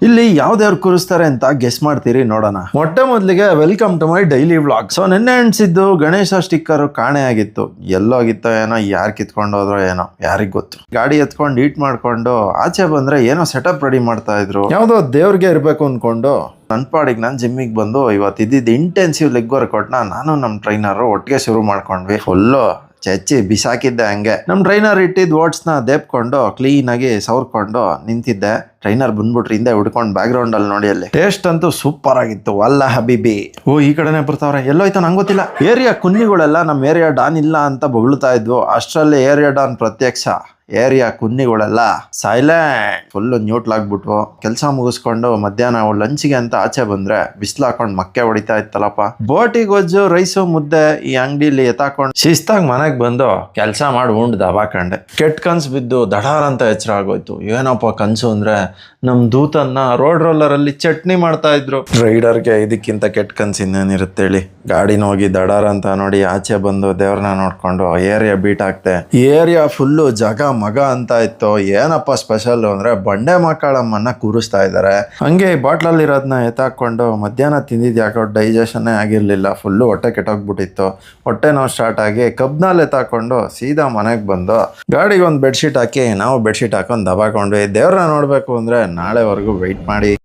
ಇಲ್ಲಿ ಯಾವ ದೇವ್ರು ಕೂರಿಸ್ತಾರೆ ಅಂತ ಗೆಸ್ ಮಾಡ್ತೀರಿ ನೋಡೋಣ. ಮೊಟ್ಟೆ ಮೊದಲಿಗೆ welcome to my daily vlog. So ನಿನ್ನೆ ಅನ್ಸಿದ್ದು ಗಣೇಶ ಸ್ಟಿಕ್ಕರ್ ಕಾಣೆ ಆಗಿತ್ತು. ಎಲ್ಲೋಗಿತ್ತೋ ಏನೋ, ಯಾರು ಕಿತ್ಕೊಂಡು ಹೋದ್ರೋ ಏನೋ, ಯಾರಿಗ್ ಗೊತ್ತು. ಗಾಡಿ ಎತ್ಕೊಂಡು ಈಟ್ ಮಾಡ್ಕೊಂಡು ಆಚೆ ಬಂದ್ರೆ ಏನೋ ಸೆಟಪ್ ರೆಡಿ ಮಾಡ್ತಾ ಇದ್ರು. ಯಾವ್ದೋ ದೇವ್ರಿಗೆ ಇರ್ಬೇಕು ಅನ್ಕೊಂಡು ನನ್ನ ಪಾಡಿಗೆ ನಾನು ಜಿಮ್ಮಿಗೆ ಬಂದು ಇವತ್ತು ಇದ್ದಿದ್ದು ಇಂಟೆನ್ಸಿವ್ ಲೆಗ್ ವರ್ಕೌಟ್ನ ನಾನು ನಮ್ಮ ಟ್ರೈನರು ಒಟ್ಟಿಗೆ ಶುರು ಮಾಡ್ಕೊಂಡ್ವಿ. ಫುಲ್ಲು ಚಚ್ಚಿ ಬಿಸಾಕಿದ್ದೆ ಹಂಗೆ. ನಮ್ಮ ಟ್ರೈನರ್ ಇಟ್ಟಿದ್ದು ಓಟ್ಸ್ನ ದೇಪ್ಕೊಂಡು ಕ್ಲೀನಾಗಿ ಸವರ್ಕೊಂಡು ನಿಂತಿದ್ದೆ. ಟ್ರೈನರ್ ಬಂದ್ಬಿಟ್ರಿ ಹಿಂದೆ ಹುಡ್ಕೊಂಡು ಬ್ಯಾಕ್ ಗ್ರೌಂಡ್ ಅಲ್ಲಿ ನೋಡಿ. ಅಲ್ಲಿ ಟೇಸ್ಟ್ ಅಂತೂ ಸೂಪರ್ ಆಗಿತ್ತು. ಅಲ್ಲ ಹಬೀಬಿ, ಓ ಈ ಕಡೆನೆ ಬರ್ತಾವ್ರೆ, ಎಲ್ಲೋಯ್ತು ನಂಗೆ ಗೊತ್ತಿಲ್ಲ. ಏರಿಯಾ ಕುನ್ನಿಗಳೆಲ್ಲ ನಮ್ಮ ಏರಿಯಾ ಡಾನ್ ಇಲ್ಲ ಅಂತ ಬೊಗಳ್ತಾ ಇದ್ವು. ಅಷ್ಟರಲ್ಲಿ ಏರಿಯಾ ಡಾನ್ ಪ್ರತ್ಯಕ್ಷ. ಏರಿಯಾ ಕುನ್ನಿಗಳೆಲ್ಲ ಸೈಲೆಂಟ್, ಫುಲ್ಲು ನ್ಯೂಟ್ಲಾಗ್ಬಿಟ್ವು. ಕೆಲಸ ಮುಗಿಸ್ಕೊಂಡು ಮಧ್ಯಾಹ್ನ ಲಂಚ್ಗೆ ಅಂತ ಆಚೆ ಬಂದ್ರೆ ಬಿಸಿಲು ಹಾಕೊಂಡು ಮಕ್ಕೆ ಹೊಡಿತಾ ಇತ್ತಲ್ಲಪ್ಪ. ಬೋಟಿ ಗೊಜ್ಜು ರೈಸು ಮುದ್ದೆ ಈ ಅಂಗಡಿಲಿ ಎತ್ತಾಕೊಂಡು ಶಿಸ್ತಾಗಿ ಮನೆಗೆ ಬಂದು ಕೆಲಸ ಮಾಡಿ ಉಂಡು ದಬಾಕಂಡೆ. ಕೆಟ್ಟ ಕನ್ಸು ಬಿದ್ದು ದಡಾರ್ ಅಂತ ಎಚ್ಚರ ಆಗೋಯ್ತು. ಏನಪ್ಪ ಕನ್ಸು ಅಂದ್ರೆ ನಮ್ ದೂತನ್ನ ರೋಡ್ ರೋಲರ್ ಅಲ್ಲಿ ಚಟ್ನಿ ಮಾಡ್ತಾ ಇದ್ರು. ರೈಡರ್ಗೆ ಇದಕ್ಕಿಂತ ಕೆಟ್ಟ ಕನ್ಸು ಇನ್ನೇನಿರುತ್ತೆ ಹೇಳಿ. ಗಾಡಿನ ಹೋಗಿ ದಡಾರ್ ಅಂತ ನೋಡಿ ಆಚೆ ಬಂದು ದೇವ್ರನ್ನ ನೋಡ್ಕೊಂಡು ಏರಿಯಾ ಬೀಟ್ ಹಾಕ್ತೆ. ಏರಿಯಾ ಫುಲ್ಲು ಜಗ ಮಗ ಅಂತ ಇತ್ತು. ಏನಪ್ಪ ಸ್ಪೆಷಲ್ ಅಂದ್ರೆ ಬಂಡೆ ಮಕ್ಕಳಮ್ಮನ್ನ ಕೂರಿಸ್ತಾ ಇದ್ದಾರೆ. ಹಂಗೆ ಬಾಟ್ಲಲ್ಲಿ ಇರೋದನ್ನ ಎತ್ತಾಕೊಂಡು ಮಧ್ಯಾಹ್ನ ತಿಂದಿದ್ದು ಯಾಕೋ ಡೈಜೆಷನ್ನೇ ಆಗಿರ್ಲಿಲ್ಲ. ಫುಲ್ಲು ಹೊಟ್ಟೆ ಕೆಟ್ಟೋಗ್ಬಿಟ್ಟಿತ್ತು. ಹೊಟ್ಟೆ ನೋವು ಸ್ಟಾರ್ಟ್ ಆಗಿ ಕಬ್ನಲ್ಲಿ ಎತ್ತಾಕೊಂಡು ಸೀದಾ ಮನೆಗೆ ಬಂದು ಗಾಡಿಗೆ ಒಂದು ಬೆಡ್ಶೀಟ್ ಹಾಕಿ ನಾವು ಬೆಡ್ಶೀಟ್ ಹಾಕೊಂಡು ದಬಾಕೊಂಡ್ವಿ. ದೇವ್ರನ್ನ ನೋಡ್ಬೇಕು ಅಂದ್ರೆ ನಾಳೆವರೆಗೂ ವೆಯ್ಟ್ ಮಾಡಿ.